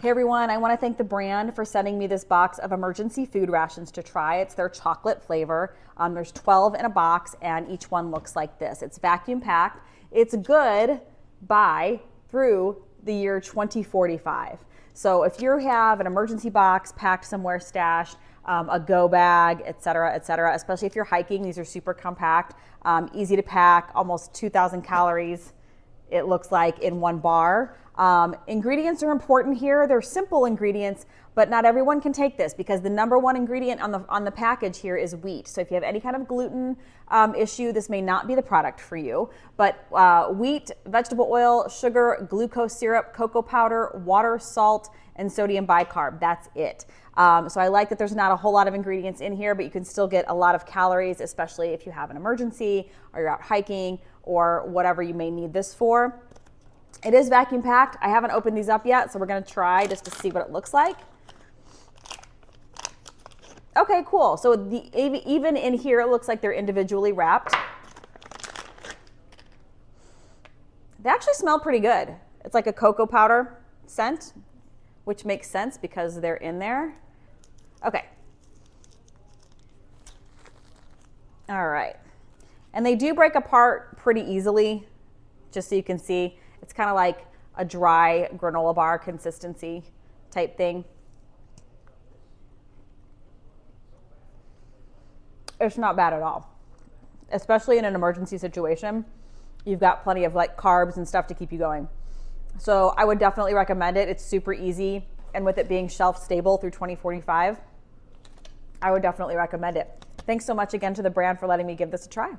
Hey everyone, I want to thank the brand for sending me this box of emergency food rations to try. It's their chocolate flavor. There's 12 in a box and each one looks like this. It's vacuum packed. It's good by through the year 2045. So if you have an emergency box packed somewhere stashed, a go bag, et cetera, especially if you're hiking, these are super compact, easy to pack, almost 2,000 calories. It looks like in one bar. Ingredients are important here. They're simple ingredients, but not everyone can take this because the number one ingredient on the package here is wheat. So if you have any kind of gluten issue, this may not be the product for you. But wheat, vegetable oil, sugar, glucose syrup, cocoa powder, water, salt, and sodium bicarb. That's it. So I like that there's not a whole lot of ingredients in here, but you can still get a lot of calories, especially if you have an emergency or you're out hiking or whatever you may need this for. It is vacuum packed. I haven't opened these up yet, so we're gonna try just to see what it looks like. Okay, cool. So even in here, it looks like they're individually wrapped. They actually smell pretty good. It's like a cocoa powder scent, which makes sense because they're in there. Okay. All right. And they do break apart pretty easily, just so you can see. It's kind of like a dry granola bar consistency type thing. It's not bad at all, especially in an emergency situation. You've got plenty of like carbs and stuff to keep you going. So I would definitely recommend it. It's super easy. And with it being shelf stable through 2045, I would definitely recommend it. Thanks so much again to the brand for letting me give this a try.